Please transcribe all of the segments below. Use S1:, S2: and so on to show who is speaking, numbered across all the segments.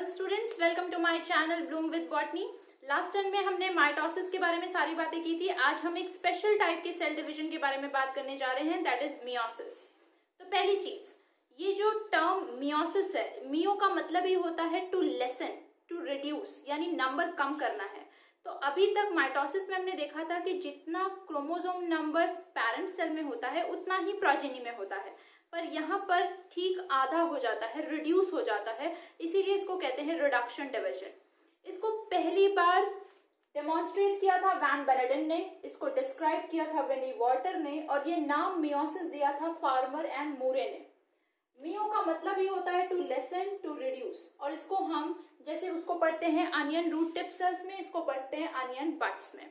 S1: Hello students, welcome to my channel bloom with botany. Last term में हमने mitosis के बारे में सारी बातें की थी। आज हम एक स्पेशल टाइप के सेल डिवीजन के बारे में बात करने जा रहे हैं, दैट इज मियोसिस। तो पहली चीज, ये जो टर्म मियोसिस है, मियो का मतलब ही होता है टू लेसन, टू रिड्यूस, यानी नंबर कम करना है। तो अभी तक माइटोसिस में हमने देखा था कि जितना क्रोमोसोम नंबर पेरेंट सेल में होता है उतना ही प्रोजेनी में होता है, पर यहाँ पर ठीक आधा हो जाता है, रिड्यूस हो जाता है, इसीलिए इसको कहते हैं रिडक्शन डिवीजन। इसको पहली बार डेमोन्स्ट्रेट किया था वैन बेनेडन ने, इसको डिस्क्राइब किया था विनी वॉल्टर ने, और ये नाम मियोसिस दिया था फार्मर एंड मूरे ने। मियो का मतलब ही होता है टू लेसन, टू रिड्यूस, और इसको हम जैसे उसको पढ़ते हैं अनियन रूट टिप सेल्स में, इसको पढ़ते हैं अनियन बड्स में।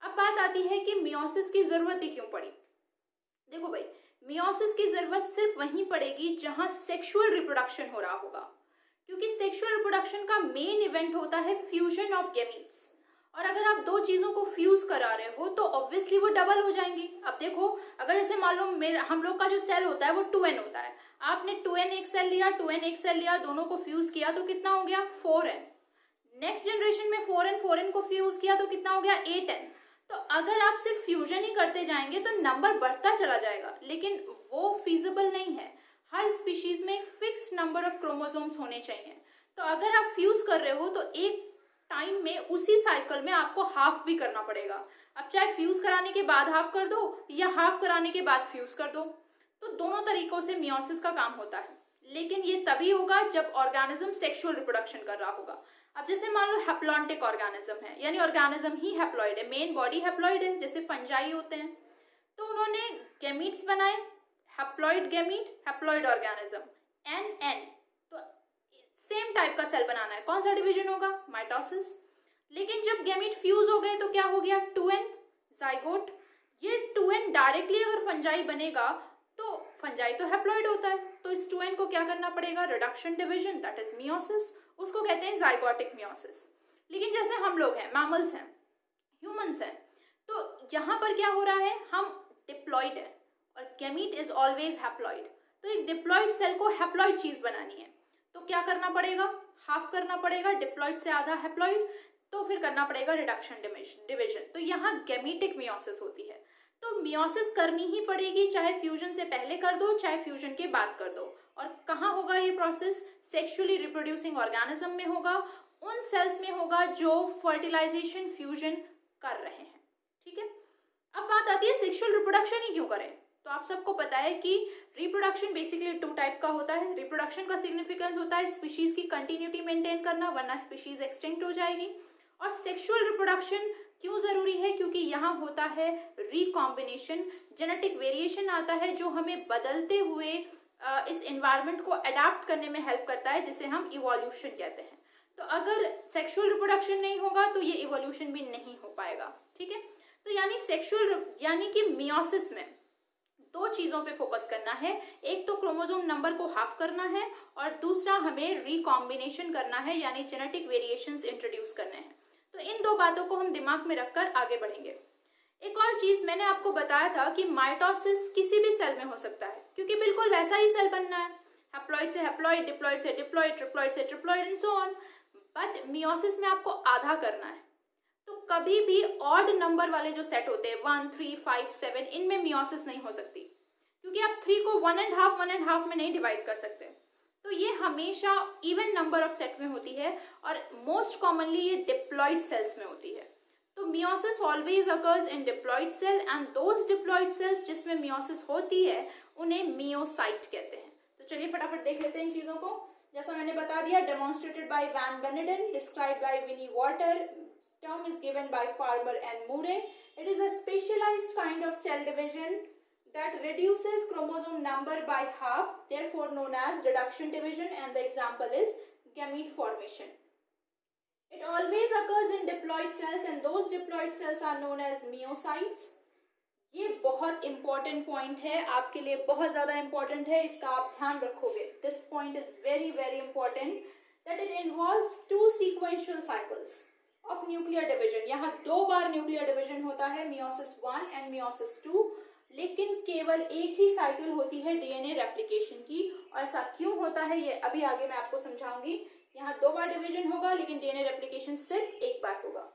S1: अब बात आती है कि मियोसिस की जरूरत ही क्यों पड़ी। देखो भाई, मियोसिस की जरूरत सिर्फ वहीं पड़ेगी जहां सेक्सुअल रिप्रोडक्शन हो रहा होगा, क्योंकि सेक्सुअल रिप्रोडक्शन का मेन इवेंट होता है फ्यूजन ऑफ गैमीट्स। और अगर आप दो चीजों को फ्यूज करा रहे हो तो ऑब्वियसली वो डबल हो जाएंगी। अब देखो, अगर जैसे मान लो हम लोग का जो सेल होता है वो 2n होता है, आपने 2n एक सेल लिया, 2n एक सेल लिया, दोनों को फ्यूज किया तो कितना हो गया 4n। नेक्स्ट जनरेशन में 4n को फ्यूज किया तो कितना हो गया 8n। तो अगर आप सिर्फ फ्यूजन ही करते जाएंगे तो नंबर बढ़ता चला जाएगा, लेकिन वो फीजिबल नहीं है। हर स्पीशीज में एक फिक्स्ड नंबर ऑफ क्रोमोसोम्स होने चाहिए। तो अगर आप फ्यूज कर रहे हो तो एक टाइम में उसी साइकिल में आपको हाफ भी करना पड़ेगा। अब चाहे फ्यूज कराने के बाद हाफ कर दो या हाफ कराने के बाद फ्यूज कर दो, तो दोनों तरीकों से मियोसिस का काम होता है, लेकिन ये तभी होगा जब ऑर्गेनिज्म सेक्सुअल रिप्रोडक्शन कर रहा होगा। अब जैसे मान लो हैप्लॉन्टिक ऑर्गेनिज्म है, यानी ऑर्गेनिज्म ही हैप्लॉइड है, मेन बॉडी हैप्लॉइड है, जैसे फंजाई होते हैं, तो उन्होंने गैमीट्स बनाए, haploid gamete, haploid organism, N. तो सेम टाइप का सेल बनाना है, कौन सा डिवीजन होगा, माइटोसिस। लेकिन जब गैमीट फ्यूज हो गए तो क्या हो गया 2n जाइगोट। ये 2n डायरेक्टली अगर फंजाई बनेगा तो फंजाई तो हैप्लॉइड होता है, तो इस 2n को क्या करना पड़ेगा, reduction division, that is meiosis. उसको कहते हैं जाइगोटिक मियोसिस। लेकिन जैसे हम लोग हैं, मैमल्स हैं, ह्यूमंस हैं, तो यहाँ पर क्या हो रहा है, हम डिप्लॉइड है और गैमीट इज ऑलवेज हैप्लॉइड। तो एक डिप्लॉइड सेल को हैप्लॉइड चीज बनानी है तो क्या करना पड़ेगा, हाफ करना पड़ेगा, डिप्लॉइड से आधा हैप्लॉइड, तो फिर करना पड़ेगा रिडक्शन डिवीजन। तो यहाँ गैमीटिक मियोसिस होती है। तो मियोसिस करनी ही पड़ेगी, चाहे फ्यूजन से पहले कर दो चाहे फ्यूजन के बाद कर दो। और कहाँ होगा ये प्रोसेस, सेक्सुअली रिप्रोड्यूसिंग ऑर्गेनिज्म में होगा, उन सेल्स में होगा जो फर्टिलाइजेशन फ्यूजन कर रहे हैं। ठीक है, अब बात आती है सेक्सुअल रिप्रोडक्शन ही क्यों करें। तो आप सबको पता है कि रिप्रोडक्शन बेसिकली 2 टाइप का होता है। रिप्रोडक्शन का सिग्निफिकेंस होता है स्पीशीज की कंटिन्यूटी मेंटेन करना, वरना स्पीशीज एक्सटिंक्ट हो जाएगी। और सेक्सुअल रिप्रोडक्शन क्यों जरूरी है, क्योंकि यहाँ होता है रिकॉम्बिनेशन, जेनेटिक वेरिएशन आता है जो हमें बदलते हुए इस एनवायरनमेंट को अडेप्ट करने में हेल्प करता है, जिसे हम इवोल्यूशन कहते हैं। तो अगर सेक्सुअल रिप्रोडक्शन नहीं होगा तो ये इवोल्यूशन भी नहीं हो पाएगा। ठीक है, तो यानी कि मियोसिस में 2 चीजों पे फोकस करना है, एक तो क्रोमोसोम नंबर को हाफ करना है और दूसरा हमें रिकॉम्बिनेशन करना है, यानी जेनेटिक वेरिएशंस इंट्रोड्यूस करने हैं। तो इन 2 बातों को हम दिमाग में रखकर आगे बढ़ेंगे। एक और चीज मैंने आपको बताया था कि माइटोसिस किसी भी सेल में हो सकता है, क्योंकि बिल्कुल वैसा ही सेल बनना है, हैप्लॉइड से हैप्लॉइड, डिप्लॉइड से डिप्लॉइड, ट्रिप्लॉइड से triploid and so on. But meiosis में आपको आधा करना है। तो कभी भी ऑड नंबर वाले जो सेट होते हैं 1, 3, 5, 7, इनमें मियोसिस नहीं हो सकती, क्योंकि आप 3 को 1.5 में नहीं डिवाइड कर सकते। तो ये हमेशा इवन नंबर ऑफ सेट में होती है और मोस्ट कॉमनली ये डिप्लॉइड सेल्स में होती है। तो meiosis always occurs in diploid cell and those diploid cells जिसमें मियोसिस होती है उन्हें मियोसाइट कहते हैं। तो चलिए फटाफट देख लेते हैं इन चीजों को। जैसा मैंने बता दिया, demonstrated by Van Beneden, described by Winiwarter, term is given by Farmer and Murray. It is a specialized kind of cell division that reduces chromosome number by half, therefore known as reduction division, and the example is gamete formation. It always occurs in diploid cells and those diploid cells are known as myocytes. ये बहुत important point है, आपके लिए बहुत ज़्यादा important है, इसका आप ध्यान रखोगे। This point is very very important that it involves 2 sequential cycles of nuclear division. यहाँ 2 बार न्यूक्लियर डिवीजन होता है, मियोसिस 1 एंड मियोसिस 2, लेकिन केवल एक ही साइकिल होती है डीएनए रेप्लिकेशन की। और ऐसा क्यों होता है ये अभी आगे मैं आपको समझाऊंगी। यहाँ 2 बार डिवीजन होगा, लेकिन डीएनए रेप्लिकेशन सिर्फ एक बार होगा।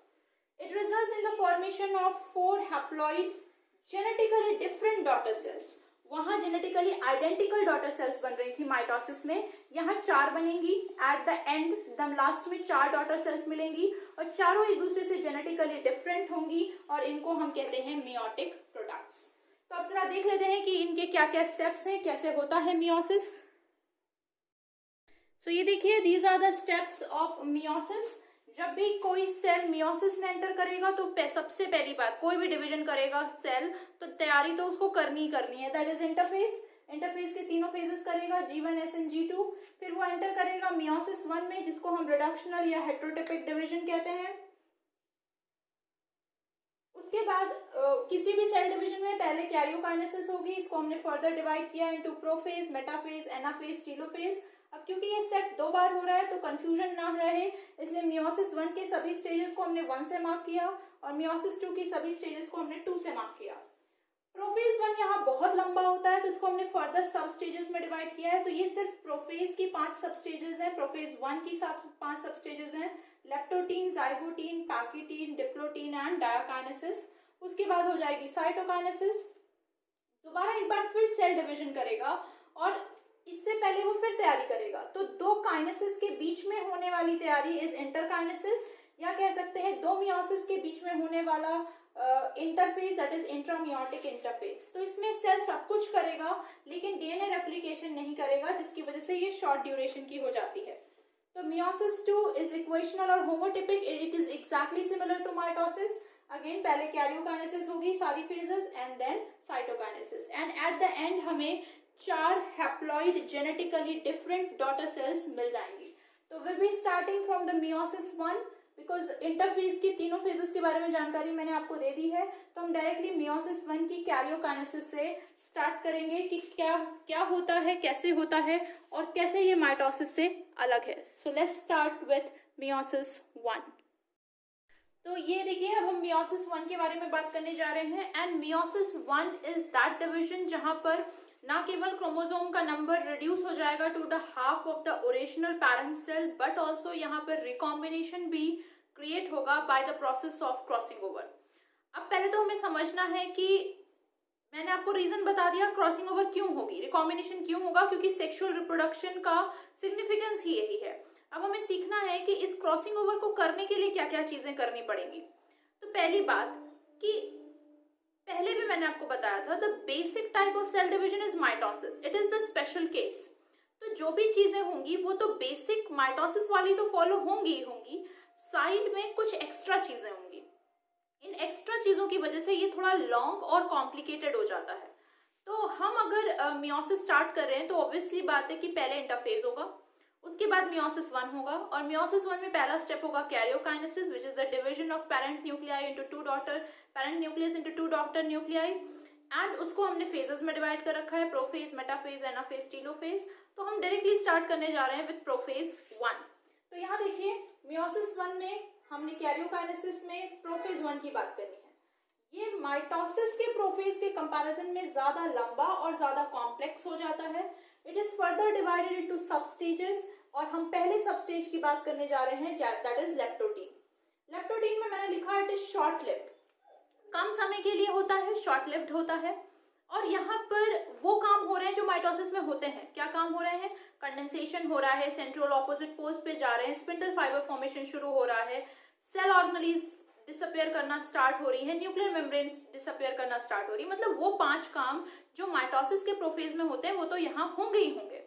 S1: It results in the formation of 4 haploid genetically different daughter sales. वहां जेनेटिकली आइडेंटिकल डॉटर सेल्स बन रही थी माइटोसिस में, यहाँ 4 बनेंगी। एट द एंड एकदम लास्ट में 4 डॉटर सेल्स मिलेंगी और चारों एक दूसरे से जेनेटिकली डिफरेंट होंगी और इनको हम कहते हैं मियोटिक प्रोडक्ट्स। तो अब जरा देख लेते हैं कि इनके क्या क्या स्टेप्स हैं, कैसे होता है मियोसिस। सो ये देखिए, these are the steps of meiosis. जब भी कोई सेल मियोसिस में एंटर करेगा तो सबसे पहली बात, कोई भी डिवीजन करेगा सेल तो तैयारी तो उसको करनी ही करनी है, दैट इज इंटरफेस। इंटरफेस के तीनों फेजेस करेगा, G1, SN, G2। फिर वो एंटर करेगा मियोसिस 1 में, जिसको हम रिडक्शनल या हेटेरोटिपिक डिवीजन कहते हैं। उसके बाद किसी भी सेल डिवीजन में पहले कैरियोकाइनेसिस होगी, इसको हमने फर्दर डिवाइड किया into prophase, metaphase, anaphase, telophase. अब क्योंकि ये सेट 2 बार हो रहा है तो कंफ्यूजन ना रहे, इसलिए मियोसिस 1 के सभी स्टेजेस को हमने 1 से मार्क किया और मियोसिस 2 की सभी स्टेजेस को हमने 2 से मार्क किया। प्रोफेज 1 यहाँ बहुत लंबा होता है तो इसको हमने फर्दर सब स्टेजेस में डिवाइड किया है। तो ये सिर्फ प्रोफेज की 5 सब स्टेजेस हैं। प्रोफेज 1 की 5 सब स्टेजेस हैं, लेप्टोटीन, जाइगोटीन, पैकिटीन, डिप्लोटीन एंड डायाकाइनेसिस। उसके बाद हो जाएगी साइटोकाइनेसिस। दोबारा एक बार फिर सेल डिवीजन करेगा और इससे पहले वो फिर तैयारी करेगा। तो 2 काइनेसिस के बीच में होने वाली तैयारी इज इंटरकाइनेसिस, या कह सकते हैं 2 मियोसिस के बीच में होने वाला इंटरफेस, दैट इज इंट्रामियोटिक इंटरफेस। तो इसमें सेल सब कुछ करेगा लेकिन डीएनए रेप्लिकेशन नहीं करेगा, जिसकी वजह से ये शॉर्ट ड्यूरेशन की हो जाती है। तो मियोसिस 2 इज इक्वेशनल और homotypic, it is exactly similar to mitosis. Again पहले कैरियोकाइनेसिस होगी सारी phases and then cytokinesis, and at the end हमें 4 haploid genetically different daughter cells मिल जाएंगी। तो will be starting from the meiosis 1, because interphase की तीनों फेजेस के बारे में जानकारी मैंने आपको दे दी है, तो हम डायरेक्टली मियोसिस 1 की कैरियोकाइनेसिस से स्टार्ट करेंगे कि क्या होता है, कैसे होता है और कैसे ये माइटोसिस से अलग है। So let's start with meiosis 1। तो ये देखिए, अब हम मियोसिस 1 के बारे में बात करने जा रहे हैं। And meiosis 1 is that division जहां पर ना केवल क्रोमोसोम का नंबर रिड्यूस हो जाएगा to the half of the original parent cell, but also यहाँ पर रिकॉम्बिनेशन भी क्रिएट होगा by the process of crossing over. अब पहले तो हमें समझना है कि मैंने आपको रीजन बता दिया क्रॉसिंग ओवर क्यों होगी, रिकॉम्बिनेशन क्यों होगा, क्योंकि सेक्सुअल रिप्रोडक्शन का सिग्निफिकेंस ही यही है। अब हमें सीखना है कि इस क्रॉसिंग ओवर को करने के लिए क्या क्या चीजें करनी पड़ेंगी। तो पहली बात कि पहले भी मैंने आपको बताया था, the basic type of cell division is mitosis, it is the special case. तो जो भी चीजें होंगी वो तो बेसिक माइटोसिस वाली तो फॉलो होंगी ही होंगी, साइड में कुछ एक्स्ट्रा चीजें होंगी। इन एक्स्ट्रा चीजों की वजह से ये थोड़ा लॉन्ग और कॉम्प्लिकेटेड हो जाता है। तो हम अगर मियोसिस स्टार्ट कर रहे हैं तो ऑब्वियसली बात है कि पहले इंटरफेज होगा, उसके बाद मियोसिस 1 होगा, और मियोसिस 1 में पहला स्टेप होगा karyokinesis, which is the division of parent nuclei into 2 daughter parent nucleus into 2 daughter nuclei, and उसको हमने फेजेस में डिवाइड कर रखा है, प्रोफेज, मेटाफेज, एनाफेज, टेलोफेज। तो हम डायरेक्टली स्टार्ट करने जा रहे हैं विद प्रोफेज 1। तो यहाँ देखिए, मियोसिस 1 में हमने कैरियोकाइनेसिस में प्रोफेज 1 की बात करनी है। ये माइटोसिस के प्रोफेज के कंपैरिजन में ज्यादा लंबा और ज्यादा कॉम्प्लेक्स हो जाता है। It is further divided into सब स्टेजेस, और हम पहले सब स्टेज की बात करने जा रहे हैं, दैट इज लेप्टोटीन। लेप्टोटीन में मैंने लिखा है इट इज शॉर्ट लिव्ड, कम समय के लिए होता है, शॉर्ट लिव्ड होता है। और यहाँ पर वो काम हो रहे हैं जो माइटोसिस में होते हैं। क्या काम हो रहे हैं? कंडेंसेशन हो रहा है, सेंट्रोल ऑपोजिट पोल्स पे जा रहे हैं, स्पिंडल फाइबर फॉर्मेशन शुरू हो रहा है, सेल ऑर्गेनेलीज डिसअपियर करना स्टार्ट हो रही है, न्यूक्लियर मेम्ब्रेन डिसअपियर करना स्टार्ट हो रही है। मतलब वो 5 काम जो माइटोसिस के प्रोफेज में होते हैं वो तो यहाँ होंगे ही होंगे।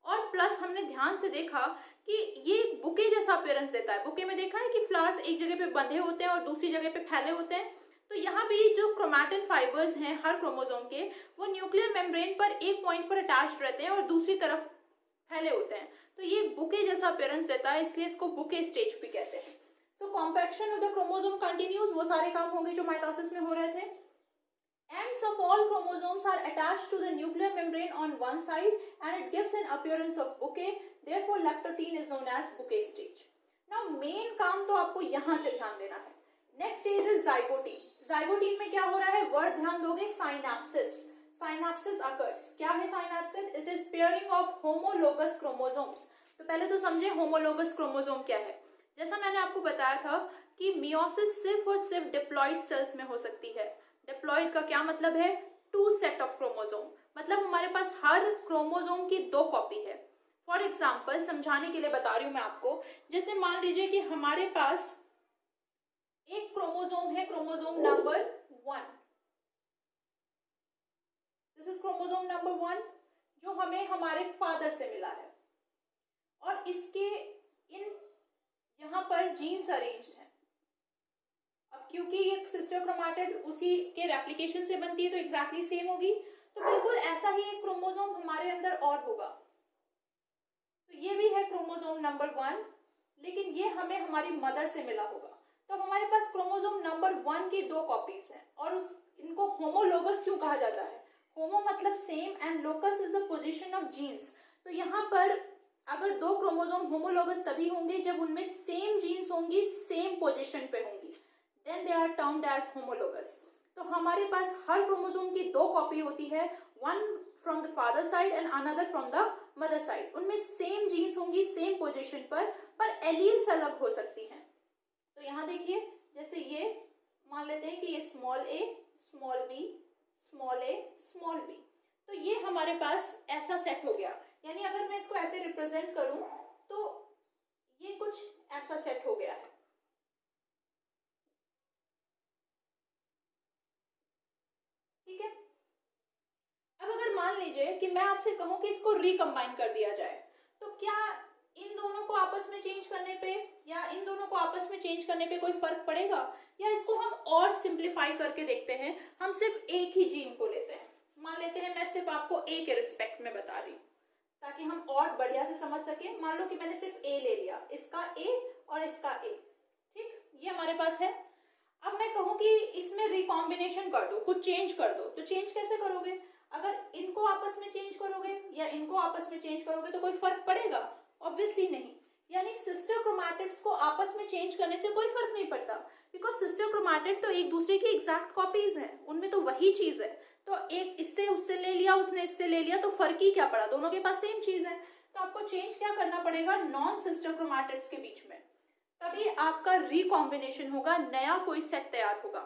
S1: और प्लस हमने ध्यान से देखा कि ये बुके जैसा अपीयरेंस देता है। बुके में देखा है कि फ्लावर्स एक जगह पे बंधे होते हैं और दूसरी जगह पे फैले होते हैं। तो यहाँ भी जो क्रोमैटिन फाइबर्स हैं हर क्रोमोसोम के, वो न्यूक्लियर मेम्ब्रेन पर एक पॉइंट पर अटैच्ड रहते हैं और दूसरी तरफ फैले होते हैं। तो ये बुके जैसा अपीयरेंस देता है, इसलिए इसको बुके स्टेज भी कहते हैं। So compaction of the chromosome continues, वो सारे काम होंगे जो माइटोसिस में हो रहे थे। Ends of all chromosomes are attached to the nuclear membrane on one side and it gives an appearance of bouquet. Therefore, lactoteen is known as bouquet stage. Now, main काम तो आपको यहाँ से ध्यान देना है। Next stage is zygote. Zygote में क्या हो रहा है? Word ध्यान दोगे, synapsis. Synapsis occurs. क्या है synapsis? It is pairing of homologous chromosomes. तो पहले तो समझे होमोलोगस क्रोमोसोम क्या है। जैसा मैंने आपको बताया था कि मियोसिस सिर्फ और सिर्फ डिप्लॉइड सेल्स में हो सकती है। डिप्लॉइड का क्या मतलब है? 2 सेट ऑफ क्रोमोसोम, मतलब हमारे पास हर क्रोमोसोम की 2 कॉपी है। फॉर एग्जाम्पल समझाने के लिए बता रही हूँ मैं आपको, जैसे मान लीजिए कि हमारे पास एक क्रोमोसोम है, chromosome number 1। This is chromosome number 1 जो हमें हमारे फादर से मिला है, और इसके यहाँ पर जीन्स अरेंज्ड हैं। अब क्योंकि ये सिस्टर क्रोमैटिड उसी के रेप्लिकेशन से बनती है तो एग्जैक्टली सेम होगी, तो बिल्कुल ऐसा ही एक क्रोमोसोम हमारे अंदर और होगा। तो ये भी है क्रोमोसोम नंबर 1, लेकिन ये हमें हमारी मदर से मिला होगा। तो हमारे पास क्रोमोसोम नंबर 1 की 2 कॉपीज हैं, और इनको होमोलोगस क्यों कहा जाता है? होमो मतलब same and locus is the position of genes. तो यहाँ पर अगर 2 क्रोमोसोम होमोलोगस तभी होंगे जब उनमें सेम जीन्स होंगी, सेम पोजीशन पे होंगी, then they are termed as homologous. तो हमारे पास हर क्रोमोसोम की 2 कॉपी होती है, one from the father side and another from the mother side. उनमें सेम जीन्स होंगी सेम पोजीशन पर एलील्स अलग हो सकती हैं। तो यहाँ देखिए, जैसे ये मान लेते हैं कि ये small a, small b, small a, small b, तो ये हमारे पास ऐसा सेट हो गया। यानी अगर मैं इसको ऐसे रिप्रेजेंट करूं तो ये कुछ ऐसा सेट हो गया है। ठीक है। अब अगर मान लीजिए कि मैं आपसे कहूं कि इसको रिकंबाइन कर दिया जाए, तो क्या इन दोनों को आपस में चेंज करने पे या इन दोनों को आपस में चेंज करने पे कोई फर्क पड़ेगा? या इसको हम और सिंप्लीफाई करके देखते हैं, हम सिर्फ एक ही जीन को लेते हैं। मान लेते हैं मैं सिर्फ आपको ए के रिस्पेक्ट में बता रही हूँ ताकि हम और बढ़िया से समझ सके। मान लो कि मैंने सिर्फ ए ले लिया, इसका ए और इसका ए, ठीक, ये हमारे पास है। अब मैं कहूँ कि इसमें रिकॉम्बिनेशन कर दो, कुछ चेंज कर दो, तो चेंज कैसे करोगे? अगर इनको आपस में चेंज करोगे या इनको आपस में चेंज करोगे तो कोई फर्क पड़ेगा? ऑब्वियसली नहीं। यानी सिस्टर क्रोमैटिड्स को आपस में चेंज करने से कोई फर्क नहीं पड़ता, बिकॉज सिस्टर क्रोमैटिड तो एक दूसरे की एग्जैक्ट कॉपीज हैं, उनमें तो वही चीज है। तो एक इससे उससे ले लिया, उसने इससे ले लिया, तो फर्क ही क्या पड़ा, दोनों के पास सेम चीज है। तो आपको चेंज क्या करना पड़ेगा? नॉन सिस्टर क्रोमैटिड्स के बीच में, तभी आपका रिकॉम्बिनेशन होगा, नया कोई सेट तैयार होगा।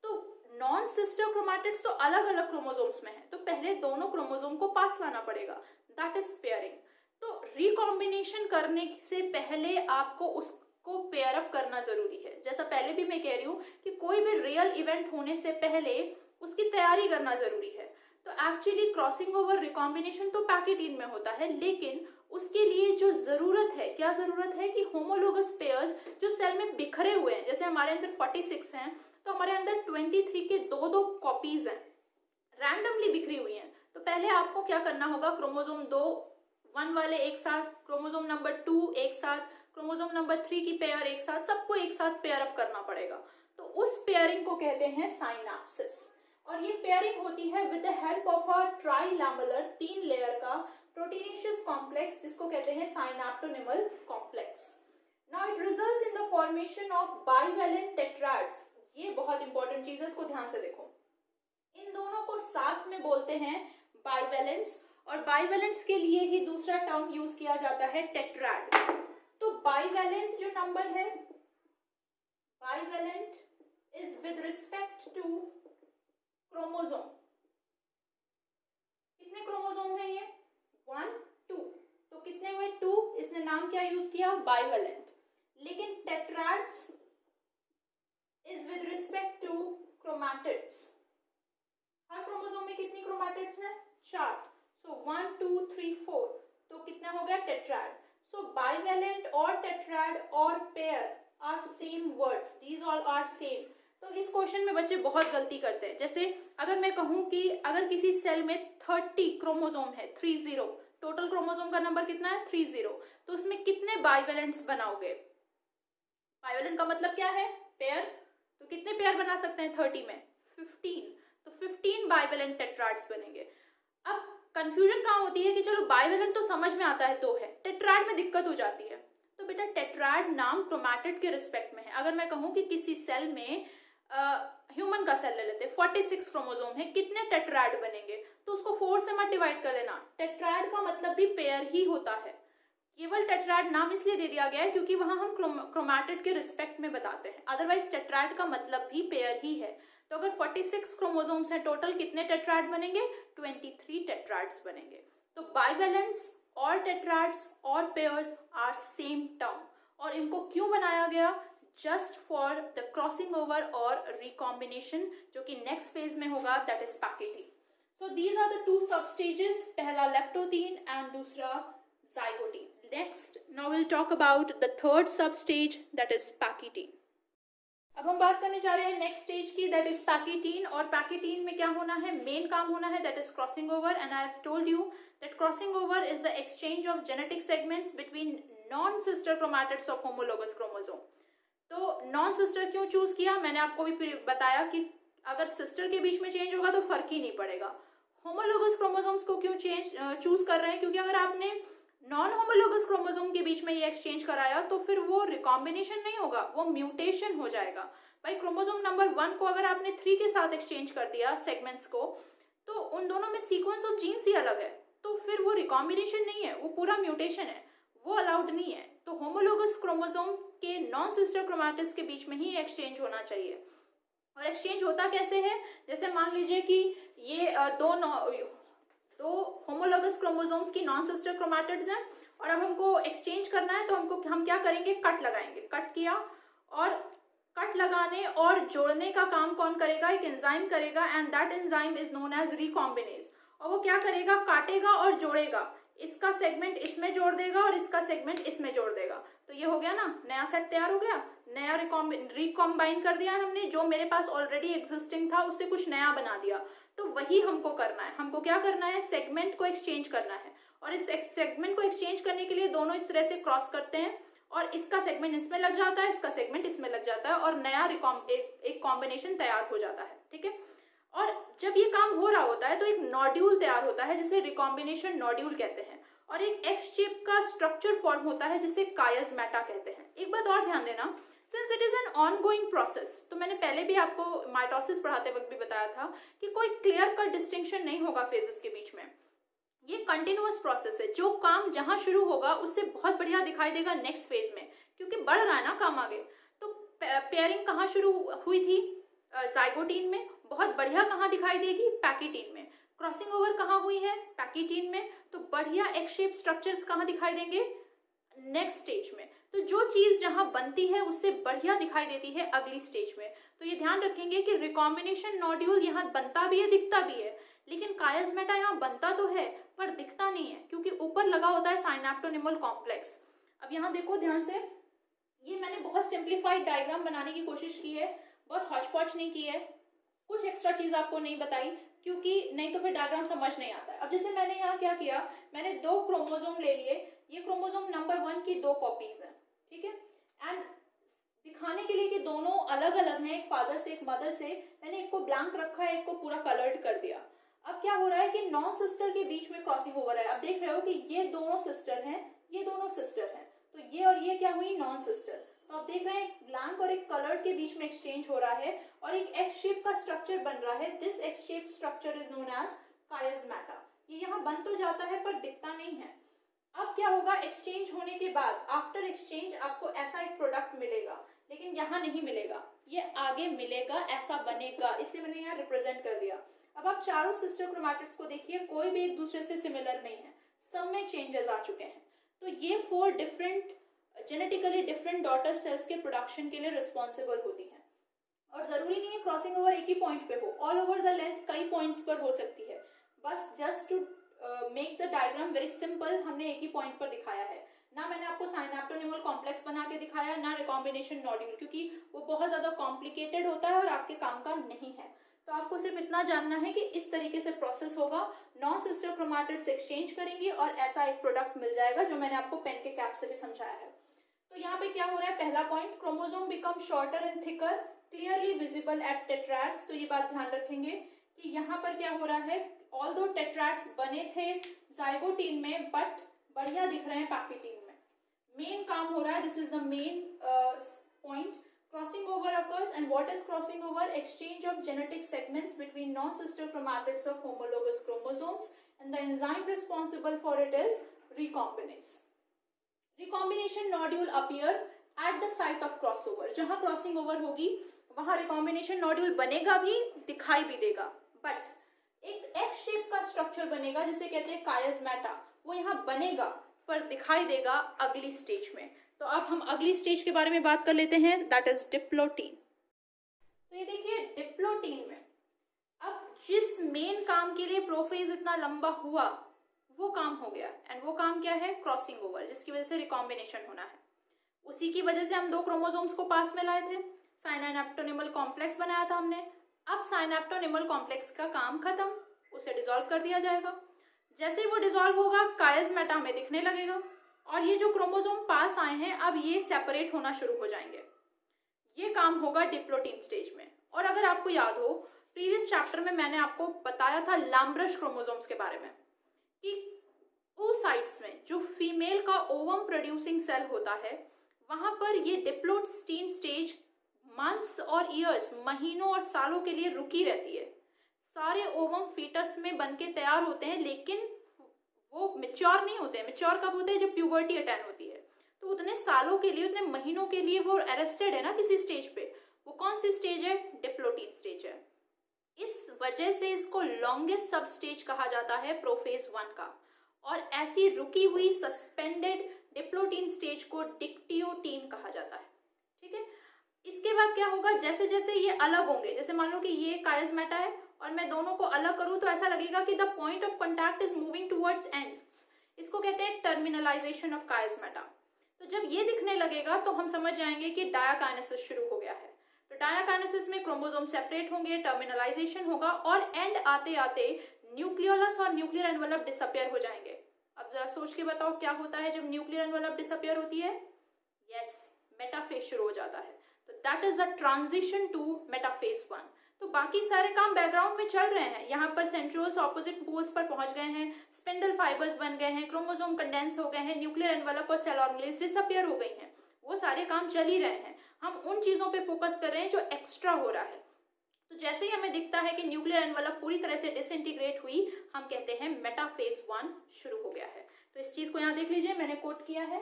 S1: तो नॉन सिस्टर क्रोमैटिड्स तो अलग अलग क्रोमोसोम्स में है, तो पहले दोनों क्रोमोसोम को पास लाना पड़ेगा, दैट इज पेयरिंग। तो रिकॉम्बिनेशन करने से पहले आपको उसको पेयर अप करना जरूरी है। जैसा पहले भी मैं कह रही हूँ कि कोई भी रियल इवेंट होने से पहले उसकी तैयारी करना जरूरी है। तो एक्चुअली क्रॉसिंग ओवर रिकॉम्बिनेशन तो पैकेटीन में होता है, लेकिन उसके लिए जो जरूरत है, क्या जरूरत है कि होमोलोगस पेयर्स जो सेल में बिखरे हुए हैं, जैसे हमारे अंदर 46 हैं, तो हमारे अंदर 23 के 2 कॉपीज हैं, रैंडमली बिखरी हुई हैं। तो पहले आपको क्या करना होगा? क्रोमोसोम 2 1 वाले एक साथ, क्रोमोसोम नंबर 2 एक साथ, क्रोमोसोम नंबर 3 की पेयर एक साथ, सबको एक साथ पेयर अप करना पड़ेगा। तो उस पेयरिंग को कहते हैं साइनैप्सिस, और ये पेयरिंग होती है with the help of a trilamellar 3 layer का प्रोटीनेशियस कॉम्प्लेक्स, जिसको कहते हैं synaptonemal complex. Now it results in the formation of bivalent tetrads. ये बहुत इंपॉर्टेंट चीज है, इसको ध्यान से देखो। इन दोनों को साथ में बोलते हैं बाइवेलेंट्स, और बाइवेलेंट्स के लिए ही दूसरा टर्म यूज किया जाता है टेट्राड। तो बाइवेलेंट जो नंबर है, bivalent is with respect to chromosome. कितने क्रोमोसोम है ये? 1 2, तो कितने हुए? 2, इसने नाम क्या यूज किया? बाइवेलेंट। लेकिन tetrads is with respect to chromatids. हर क्रोमोसोम में कितनी क्रोमैटिड्स हैं? 4। सो 1 2 3 4, तो कितना हो गया? टेट्राड। सो बाइवेलेंट और टेट्राड और pair are same words, these all are same. तो इस क्वेश्चन में बच्चे बहुत गलती करते हैं। जैसे अगर मैं कहूं कि अगर किसी सेल में 30 क्रोमोसोम है, 30, टोटल क्रोमोसोम का नंबर कितना है? 30, तो उसमें कितने बाइवेलेंट्स बनाओगे? बाइवेलेंट का मतलब क्या है? पेयर। तो कितने पेयर बना सकते हैं 30 में? 15, तो 15 बाइवेलेंट टेट्राड्स बनेंगे। अब कंफ्यूजन कहाँ होती है कि चलो बाइवेलेंट तो समझ में आता है 2 है, टेट्राड में दिक्कत हो जाती है। तो बेटा टेट्राड नाम क्रोमैटिड के रिस्पेक्ट में है। अगर मैं कहूँ कि किसी सेल में ह्यूमन का सेल ले लेते, 46 क्रोमोसोम है, कितने टेट्राड बनेंगे? तो उसको 4 से मत डिवाइड कर देना, टेट्राड का मतलब भी पेयर ही होता है। केवल टेट्राड नाम इसलिए दे दिया गया है क्योंकि वहां हम क्रोमैटिड के रिस्पेक्ट में बताते हैं, अदरवाइज टेट्राड का मतलब भी पेयर ही है। तो अगर 46 क्रोमोसोम्स हैं टोटल, कितने टेट्राड बनेंगे? 23 टेट्राड्स बनेंगे। तो बाइवेलेंस और टेट्राड्स और पेयर्स आर सेम टर्म, और इनको क्यों बनाया गया? Just for the crossing over और रिकॉम्बिनेशन, जो कि नेक्स्ट फेज में होगा, that is pachytene. So these are the two sub stages, पहला लेप्टोतीन एंड दूसरा zygotene. Next now will talk about the third sub stage, that is pachytene. अब हम बात करने जा रहे हैं नेक्स्ट स्टेज की, दैट इज पैकेटीन। और पैकेटीन में क्या होना है? मेन काम होना है, that is crossing over. And I have told you that crossing over is the exchange of genetic segments between non sister chromatids of homologous chromosome. तो नॉन सिस्टर क्यों चूज किया? मैंने आपको भी बताया कि अगर सिस्टर के बीच में चेंज होगा तो फर्क ही नहीं पड़ेगा। होमोलोगस क्रोमोसोम्स को क्यों चूज कर रहे हैं? क्योंकि अगर आपने नॉन होमोलोगस क्रोमोसोम के बीच में ये एक्सचेंज कराया तो फिर वो रिकॉम्बिनेशन नहीं होगा, वो म्यूटेशन हो जाएगा। भाई क्रोमोसोम नंबर 1 को अगर आपने 3 के साथ एक्सचेंज कर दिया सेगमेंट्स को, तो उन दोनों में सीक्वेंस ऑफ जीन्स ही अलग है, तो फिर वो रिकॉम्बिनेशन नहीं है, वो पूरा म्यूटेशन है, वो अलाउड नहीं है। तो होमोलोगस क्रोमोसोम के नॉन सिस्टर क्रोमैटिड्स के बीच में ही एक्सचेंज होना चाहिए। और एक्सचेंज होता कैसे है? जैसे मान लीजिए कि ये दो होमोलोगस क्रोमोसोम्स की नॉन सिस्टर क्रोमैटिड्स हैं, और अब हमको एक्सचेंज करना है, तो हम क्या करेंगे? कट लगाएंगे। कट किया, और कट लगाने और जोड़ने का काम कौन करेगा? एक एंजाइम करेगा, and that enzyme is known as recombinase. और वो क्या करेगा? काटेगा और जोड़ेगा, इसका सेगमेंट इसमें जोड़ देगा और इसका सेगमेंट इसमें जोड़ देगा। तो ये हो गया ना, नया सेट तैयार हो गया, नया रिकॉम्बाइन कर दिया हमने, जो मेरे पास ऑलरेडी एग्जिस्टिंग था उससे कुछ नया बना दिया। तो वही हमको करना है। हमको क्या करना है? सेगमेंट को एक्सचेंज करना है, और इस सेगमेंट को एक्सचेंज करने के लिए दोनों इस तरह से क्रॉस करते हैं, और इसका सेगमेंट इसमें लग जाता है, इसका सेगमेंट इसमें लग जाता है, और नया एक कॉम्बिनेशन तैयार हो जाता है। ठीक है। और जब ये काम हो रहा होता है तो एक नॉड्यूल तैयार होता है जिसे रिकॉम्बिनेशन नॉड्यूल कहते हैं, और एक एक्स शेप का स्ट्रक्चर फॉर्म होता है जिसे कायस्मेटा कहते हैं। एक बात और ध्यान देना, since it is an ongoing process, तो मैंने पहले भी आपको माइटोसिस पढ़ाते वक्त भी बताया था कि कोई क्लियर कट डिस्टिंक्शन नहीं होगा फेजेस के बीच में। ये कंटिन्यूअस प्रोसेस है, जो काम जहां शुरू होगा उससे बहुत बढ़िया दिखाई देगा नेक्स्ट फेज में, क्योंकि बढ़ रहा है ना काम आगे। तो पेयरिंग कहाँ शुरू हुई थी? जाइगोटीन में। बहुत बढ़िया कहाँ दिखाई देगी? पैकेटीन में। क्रॉसिंग ओवर कहाँ हुई है? पैकेटीन में। तो बढ़िया एक्स शेप स्ट्रक्चर्स कहाँ दिखाई देंगे? नेक्स्ट स्टेज में। तो जो चीज जहां बनती है उससे बढ़िया दिखाई देती है अगली स्टेज में। तो ये ध्यान रखेंगे कि रिकॉम्बिनेशन नॉड्यूल यहाँ बनता भी है, दिखता भी है, लेकिन कायस्मेटा यहाँ बनता तो है पर दिखता नहीं है, क्योंकि ऊपर लगा होता है साइनेप्टोनिमल कॉम्प्लेक्स। अब यहाँ देखो ध्यान से, ये मैंने बहुत सिंप्लीफाइड डायग्राम बनाने की कोशिश की है, बहुत हॉचपॉच नहीं की है, कुछ एक्स्ट्रा चीज आपको नहीं बताई, क्योंकि नहीं तो फिर डायग्राम समझ नहीं आता है। अब जैसे मैंने यहाँ क्या किया, मैंने 2 क्रोमोसोम ले लिए, ये क्रोमोसोम नंबर 1 की 2 कॉपीज हैं, ठीक है, एंड दिखाने के लिए कि दोनों अलग अलग हैं, एक फादर से एक मदर से, मैंने एक को ब्लैंक रखा है, एक को पूरा कलर्ड कर दिया। अब क्या हो रहा है कि नॉन सिस्टर के बीच में क्रॉसिंग ओवर है। अब देख रहे हो कि ये दोनों सिस्टर हैं, ये दोनों सिस्टर हैं, तो ये और ये क्या हुई? Non sister. तो आप देख रहे हैं एक ब्लैंक और एक कलर्ड के बीच में एक्सचेंज हो रहा है, और एक एक्स शेप का स्ट्रक्चर बन रहा है। This X shape structure is known as chiasmata. ये यहाँ बन तो जाता है पर दिखता नहीं है। अब क्या होगा? एक्सचेंज होने के बाद, आफ्टर एक्सचेंज, आपको ऐसा एक प्रोडक्ट मिलेगा, लेकिन यहाँ नहीं मिलेगा, ये आगे मिलेगा, ऐसा बनेगा, इसलिए मैंने यहाँ रिप्रेजेंट कर दिया। अब आप चारों सिस्टर क्रोमैटिड्स को देखिए, कोई भी एक दूसरे से सिमिलर नहीं है, सब में चेंजेस आ चुके हैं। तो ये 4 different genetically different daughter sales के प्रोडक्शन के लिए रिस्पॉन्सिबल होती हैं। और जरूरी नहीं है क्रॉसिंग ओवर एक ही पॉइंट पे हो, ऑल ओवर द लेंथ कई पॉइंट्स पर हो सकती है। बस just to make the diagram very simple, हमने एक ही पॉइंट पर दिखाया है। ना मैंने आपको साइनेप्टोनिमल कॉम्प्लेक्स बना के दिखाया, ना रिकॉम्बिनेशन नॉड्यूल, क्योंकि वो बहुत ज्यादा कॉम्प्लिकेटेड होता है और आपके काम का नहीं है। तो आपको सिर्फ इतना जानना है कि इस तरीके से प्रोसेस होगा, नॉन सिस्टर क्रोमैटिड्स एक्सचेंज करेंगे और ऐसा एक प्रोडक्ट मिल जाएगा, जो मैंने आपको पेन के कैप से भी समझाया है। तो यहाँ पे क्या हो रहा है? पहला point, chromosome become shorter and thicker, clearly visible at टेट्राड्स। तो ये बात ध्यान रखेंगे कि यहाँ पर क्या हो रहा है, ऑल्दो टेट्राड्स बने थे जाइगोटीन में, बट बढ़िया दिख रहे हैं पैकेटीन में। मेन काम हो रहा है, this is the main point, crossing over occurs, and what is crossing over? Exchange of genetic segments between non-sister chromatids of homologous chromosomes, and the enzyme responsible for it is recombinase. Recombination nodule appear at the site of crossover, जहां crossing over होगी वहां recombination nodule बनेगा भी, दिखाई भी देगा, but एक x shape का स्ट्रक्चर बनेगा जिसे कहते हैं कायस्मेटा, वो यहाँ बनेगा पर दिखाई देगा अगली स्टेज में। तो अब हम अगली स्टेज के बारे में बात कर लेते हैं, दैट इज डिप्लोटीन। तो ये देखिए डिप्लोटीन में अब जिस मेन काम के लिए प्रोफेज इतना लंबा हुआ वो काम हो गया, एंड वो काम क्या है, क्रॉसिंग ओवर, जिसकी वजह से रिकॉम्बिनेशन होना है। उसी की वजह से हम 2 क्रोमोसोम्स को पास में लाए थे, साइनाप्टोनिमल कॉम्प्लेक्स बनाया था हमने। अब साइनाप्टोनिमल कॉम्प्लेक्स का काम खत्म, उसे डिसॉल्व कर दिया जाएगा। जैसे ही वो डिसॉल्व होगा कायस्मेटा हमें दिखने लगेगा, और ये जो क्रोमोसोम पास आए हैं अब ये सेपरेट होना शुरू हो जाएंगे। ये काम होगा डिप्लोटीन स्टेज में। और अगर आपको याद हो प्रीवियस चैप्टर में मैंने आपको बताया था लाम्ब्रश क्रोमोसोम्स के बारे में कि oocytes में जो फीमेल का ओवम प्रोड्यूसिंग सेल होता है वहां पर ये डिप्लोटीन स्टेज मंथ्स और ईयर्स, महीनों और सालों के लिए रुकी रहती है। सारे ओवम फीटस में बनके तैयार होते हैं लेकिन वो मैच्योर नहीं होते हैं। मैच्योर कब होते हैं, जब प्यूबर्टी अटेन होती है। तो उतने सालों के लिए, उतने महीनों के लिए वो अरेस्टेड है ना किसी स्टेज पे। वो कौन सी स्टेज है, डिप्लोटीन स्टेज है। इस वजह से इसको लॉन्गेस्ट सब स्टेज कहा जाता है प्रोफेज 1 का। और ऐसी रुकी हुई सस्पेंडेड डिप्लोटीन स्टेज को डिक्टियोटीन कहा जाता है। ठीक है, इसके बाद क्या होगा, जैसे जैसे ये अलग होंगे, जैसे मान लो कि ये कायस्मेटा है और मैं दोनों को अलग करूं तो ऐसा लगेगा कि the point of contact is moving towards ends. इसको कहते हैं टर्मिनलाइजेशन ऑफ कायस्मेटा। तो जब ये दिखने लगेगा तो हम समझ जाएंगे कि डायाकाइनेसिस शुरू हो गया है। तो डायाकाइनेसिस में क्रोमोसोम सेपरेट होंगे, टर्मिनलाइजेशन होगा और एंड आते आते न्यूक्लियोलस और न्यूक्लियर एनवेलप डिसअपियर हो जाएंगे। अब जरा सोच के बताओ क्या होता है जब न्यूक्लियर एनवेलप डिसअपियर होती है, यस, मेटाफेज शुरू हो जाता है। तो that is the transition to metaphase 1। तो बाकी सारे काम बैकग्राउंड में चल रहे हैं। यहाँ पर सेंट्रियोल्स ऑपोजिट पोल्स पर पहुंच गए हैं, स्पिंडल फाइबर्स बन गए हैं, क्रोमोसोम कंडेंस हो गए हैं, न्यूक्लियर एनवेलप और सेल ऑर्गेनेल्स डिसअपियर हो गई हैं। वो सारे काम चल ही रहे हैं। हम उन चीजों पे फोकस कर रहे हैं जो एक्स्ट्रा हो रहा है। तो जैसे ही हमें दिखता है कि न्यूक्लियर एनवेलप पूरी तरह से डिसइंटीग्रेट हुई, हम कहते हैं मेटाफेज 1 शुरू हो गया है। तो इस चीज को यहाँ देख लीजिए, मैंने कोट किया है।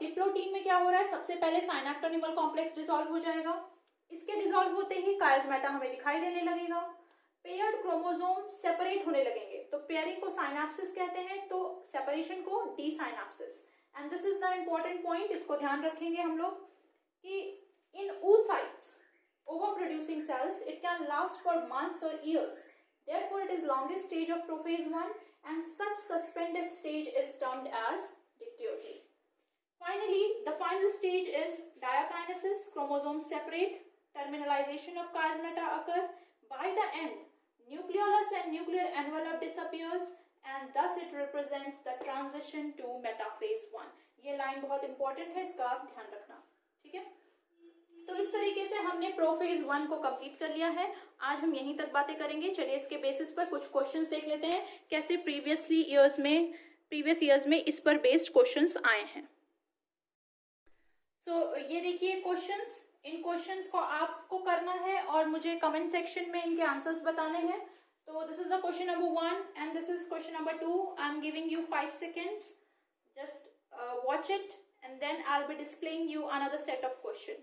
S1: डिप्लोटीन में क्या हो रहा है, सबसे पहले साइनाप्टोनिमल कॉम्प्लेक्स डिसॉल्व हो जाएगा। इसके डिसॉल्व होते ही कायस्मेटा हमें दिखाई देने लगेगा। पेयर्ड क्रोमोसोम सेपरेट होने लगेंगे। तो पेयरिंग को साइनाप्सिस कहते हैं, तो सेपरेशन को desynapsis. And this is the important point, इसको ध्यान रखेंगे हम लोग कि इन oocytes, ovum producing cells, it can last for months or years. Therefore, it is longest stage of prophase 1 and such suspended stage is termed as dictyote. Finally, the final stage is diakinesis. Chromosomes separate, terminalization of chiasmata occur. By the end, nucleolus and nuclear envelope disappears and thus it represents the transition to metaphase 1. ये line बहुत important है, इसका आप ध्यान रखना, ठीक है। तो इस तरीके से हमने प्रोफेज 1 को कंप्लीट कर लिया है। आज हम यहीं तक बातें करेंगे। चलिए इसके बेसिस पर कुछ क्वेश्चंस देख लेते हैं, कैसे प्रीवियस ईयर्स में इस पर बेस्ड क्वेश्चंस आए हैं। सो ये देखिए क्वेश्चंस, इन क्वेश्चंस को आपको करना है और मुझे कमेंट सेक्शन में इनके आंसर्स बताने हैं। तो this is the question number 1 and this is question number 2। I am giving you 5 seconds. Just watch it and then I'll be displaying you another set of question.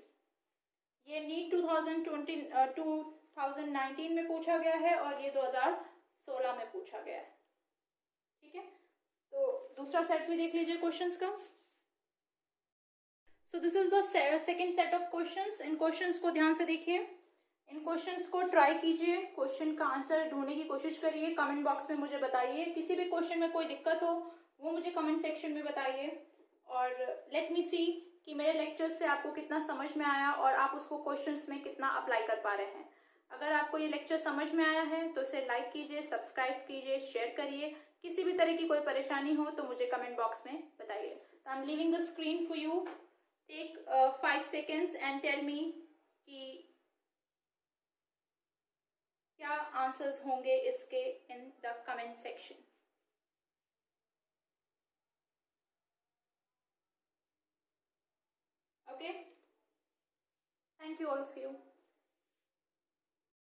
S1: ये NEET 2019 में पूछा गया है और ये 2016 में पूछा गया है, ठीक है। तो दूसरा सेट भी देख लीजिए क्वेश्चंस का। So this is the second set of questions. In questions को ध्यान से देखिए, इन क्वेश्चंस को ट्राई कीजिए, क्वेश्चन का आंसर ढूंढने की कोशिश करिए, कमेंट बॉक्स में मुझे बताइए। किसी भी क्वेश्चन में कोई दिक्कत हो वो मुझे कमेंट सेक्शन में बताइए और लेट मी सी कि मेरे लेक्चर्स से आपको कितना समझ में आया और आप उसको क्वेश्चंस में कितना अप्लाई कर पा रहे हैं। अगर आपको ये लेक्चर समझ में आया है तो इसे लाइक कीजिए, सब्सक्राइब कीजिए, शेयर करिए। किसी भी तरह की कोई परेशानी हो तो मुझे कमेंट बॉक्स में बताइए। तो I am leaving the screen for you. Take 5 seconds and tell me कि क्या आंसर्स होंगे इसके in the comment section. Okay, thank you all of you.